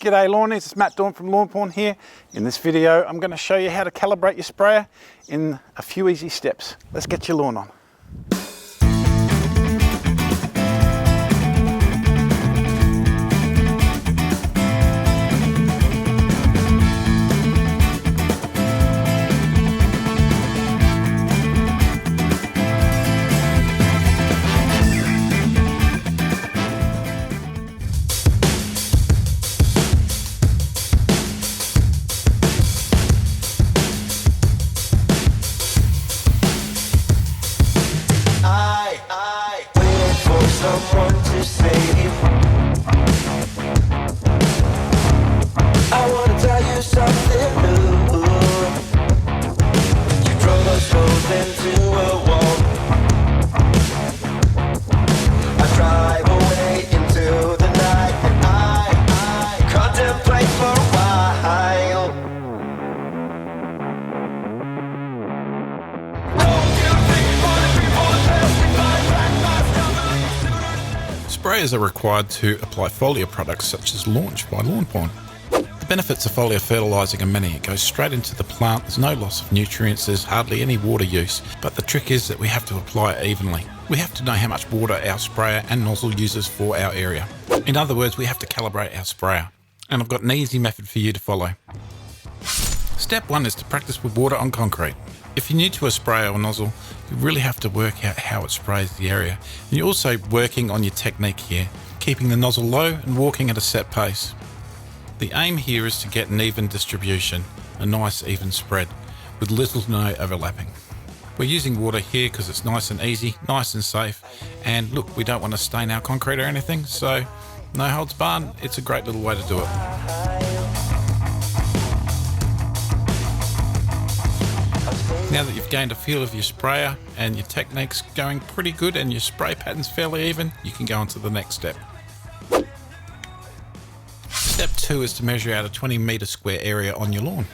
G'day Lawnies, it's Matt Dawn from Lawnporn here. In this video I'm going to show you how to calibrate your sprayer in a few easy steps. Let's get your lawn on. Someone to save. I wanna tell you something new. You drove us both into a wall. I drive away into the night, and I contemplate for a while. Sprayers are required to apply foliar products such as Launch by Lawnporn. The benefits of foliar fertilising are many. It goes straight into the plant, there's no loss of nutrients, there's hardly any water use, but the trick is that we have to apply it evenly. We have to know how much water our sprayer and nozzle uses for our area. In other words, we have to calibrate our sprayer. And I've got an easy method for you to follow. Step 1 is to practice with water on concrete. If you're new to a sprayer or nozzle, you really have to work out how it sprays the area. And you're also working on your technique here, keeping the nozzle low and walking at a set pace. The aim here is to get an even distribution, a nice even spread, with little to no overlapping. We're using water here because it's nice and easy, nice and safe, and look, we don't want to stain our concrete or anything, so no holds barred, it's a great little way to do it. Now that you've gained a feel of your sprayer and your technique's going pretty good and your spray pattern's fairly even, you can go on to the next step. Step 2 is to measure out a 20 metre square area on your lawn.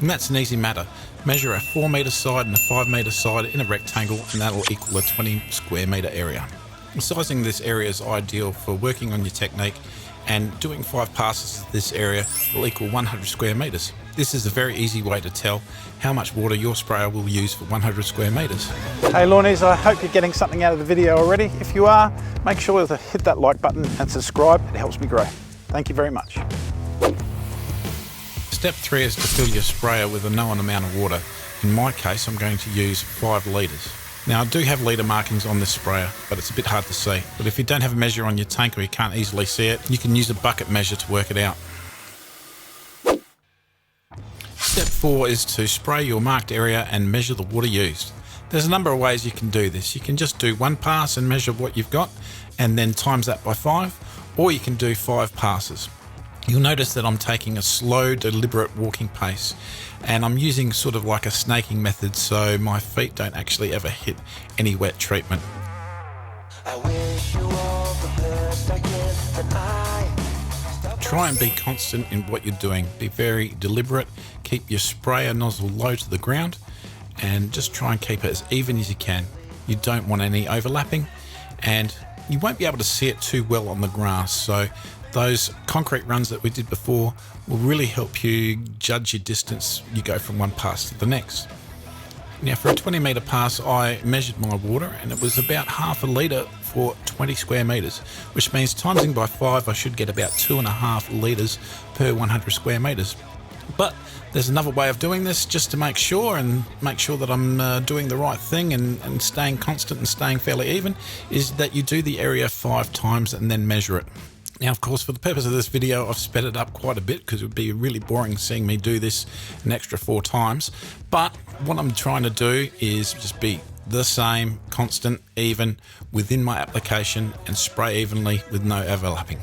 And that's an easy matter. Measure a 4 metre side and a 5 metre side in a rectangle, and that'll equal a 20 square metre area. Sizing this area is ideal for working on your technique, and doing 5 passes of this area will equal 100 square metres. This is a very easy way to tell how much water your sprayer will use for 100 square metres. Hey Lawnies, I hope you're getting something out of the video already. If you are, make sure to hit that like button and subscribe, it helps me grow. Thank you very much. Step 3 is to fill your sprayer with a known amount of water. In my case, I'm going to use 5 litres. Now I do have litre markings on this sprayer, but it's a bit hard to see. But if you don't have a measure on your tank or you can't easily see it, you can use a bucket measure to work it out. Step 4 is to spray your marked area and measure the water used. There's a number of ways you can do this. You can just do 1 pass and measure what you've got and then times that by 5, or you can do 5 passes. You'll notice that I'm taking a slow, deliberate walking pace, and I'm using sort of like a snaking method so my feet don't actually ever hit any wet treatment. I wish you all the best again, and Try and be constant in what you're doing. Be very deliberate. Keep your sprayer nozzle low to the ground and just try and keep it as even as you can. You don't want any overlapping, and you won't be able to see it too well on the grass, so those concrete runs that we did before will really help you judge your distance you go from one pass to the next. Now for a 20 metre pass I measured my water and it was about half a litre for 20 square metres, which means timesing by 5 I should get about 2.5 litres per 100 square metres. But there's another way of doing this just to make sure that I'm doing the right thing and staying constant and staying fairly even, is that you do the area 5 times and then measure it. Now, of course, for the purpose of this video, I've sped it up quite a bit because it would be really boring seeing me do this an extra 4 times. But what I'm trying to do is just be the same, constant, even within my application and spray evenly with no overlapping.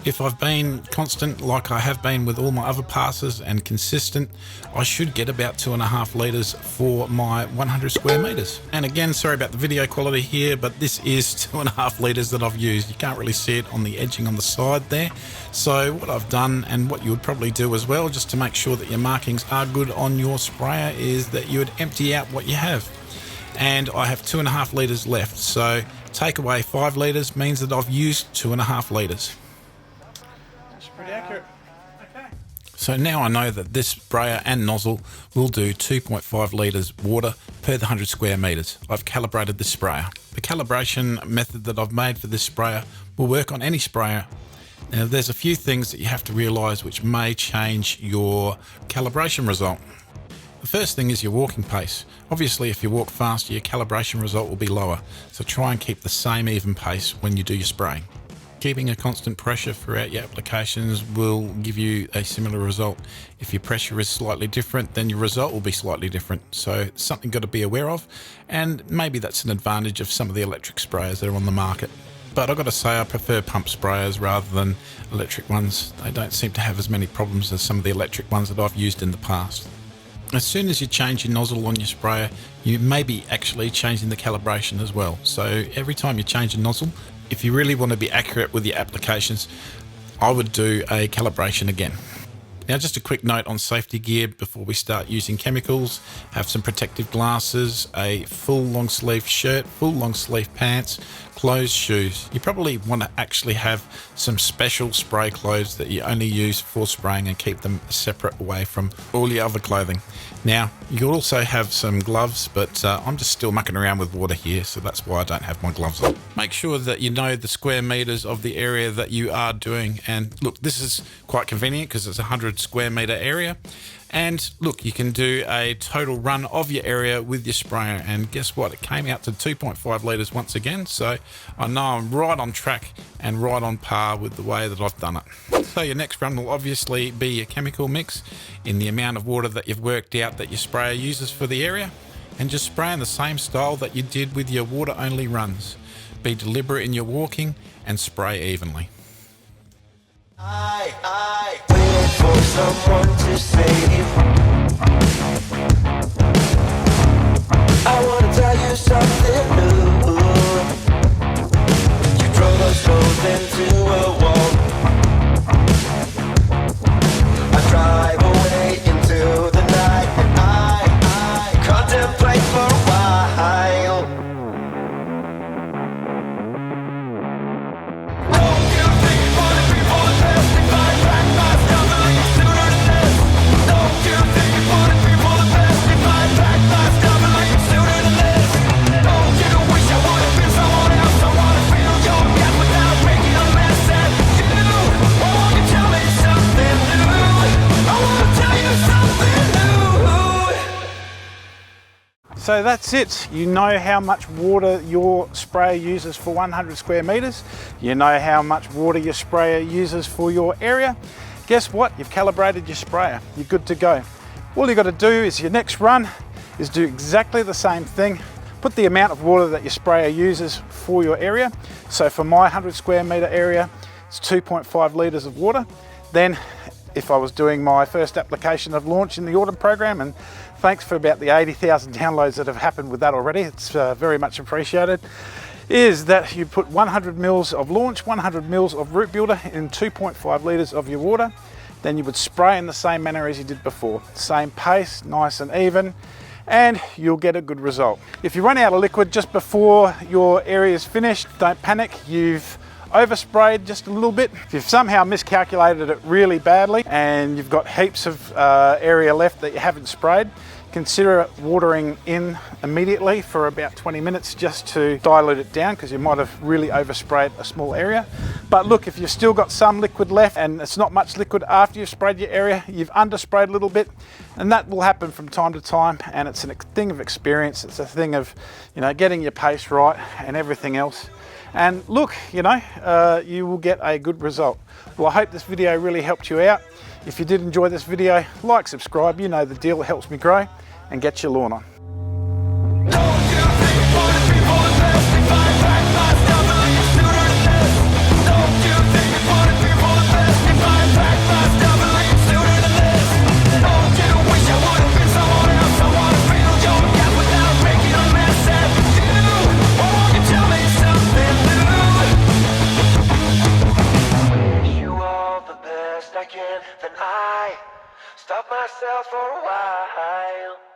If I've been constant like I have been with all my other passes and consistent, I should get about 2.5 litres for my 100 square metres. And again, sorry about the video quality here, but this is 2.5 litres that I've used. You can't really see it on the edging on the side there. So what I've done, and what you would probably do as well, just to make sure that your markings are good on your sprayer, is that you would empty out what you have. And I have 2.5 litres left. So take away 5 litres means that I've used 2.5 litres. Pretty accurate. Okay. So now I know that this sprayer and nozzle will do 2.5 litres water per the 100 square metres. I've calibrated this sprayer. The calibration method that I've made for this sprayer will work on any sprayer. Now there's a few things that you have to realise which may change your calibration result. The first thing is your walking pace. Obviously if you walk faster your calibration result will be lower, so try and keep the same even pace when you do your spraying. Keeping a constant pressure throughout your applications will give you a similar result. If your pressure is slightly different, then your result will be slightly different. So it's something you've got to be aware of, and maybe that's an advantage of some of the electric sprayers that are on the market. But I've got to say I prefer pump sprayers rather than electric ones. They don't seem to have as many problems as some of the electric ones that I've used in the past. As soon as you change your nozzle on your sprayer, you may be actually changing the calibration as well. So every time you change a nozzle, if you really want to be accurate with your applications, I would do a calibration again. Now just a quick note on safety gear before we start using chemicals. Have some protective glasses, a full long sleeve shirt, full long sleeve pants, closed shoes. You probably want to actually have some special spray clothes that you only use for spraying and keep them separate away from all your other clothing. Now you can also have some gloves, but I'm just still mucking around with water here, so that's why I don't have my gloves on. Make sure that you know the square meters of the area that you are doing, and look, this is quite convenient because it's a 100 square meter area. And look, you can do a total run of your area with your sprayer, and guess what, it came out to 2.5 litres once again, so I know I'm right on track and right on par with the way that I've done it. So your next run will obviously be your chemical mix in the amount of water that you've worked out that your sprayer uses for the area, and just spray in the same style that you did with your water only runs. Be deliberate in your walking and spray evenly. I wait for someone to save. I wanna tell you something new. You drove us both into a wall. I drive away into the night, and I contemplate for a while. So that's it. You know how much water your sprayer uses for 100 square meters. You know how much water your sprayer uses for your area. Guess what? You've calibrated your sprayer. You're good to go. All you got to do is your next run is do exactly the same thing. Put the amount of water that your sprayer uses for your area. So for my 100 square meter area, it's 2.5 litres of water. Then if I was doing my first application of launch in the autumn program, and thanks for about the 80,000 downloads that have happened with that already, it's very much appreciated, is that you put 100 mils of launch, 100 mils of root builder in 2.5 litres of your water. Then you would spray in the same manner as you did before. Same pace, nice and even, and you'll get a good result. If you run out of liquid just before your area is finished, don't panic. You've oversprayed just a little bit. If you've somehow miscalculated it really badly and you've got heaps of area left that you haven't sprayed, consider watering in immediately for about 20 minutes just to dilute it down, because you might have really oversprayed a small area. But look, if you've still got some liquid left and it's not much liquid after you've sprayed your area, you've undersprayed a little bit, and that will happen from time to time, and it's a thing of experience. It's a thing of, you know, getting your pace right and everything else. And look, you know, you will get a good result. Well, I hope this video really helped you out. If you did enjoy this video, like, subscribe, you know the deal, it helps me grow, and get your lawn on. Then I stop myself for a while.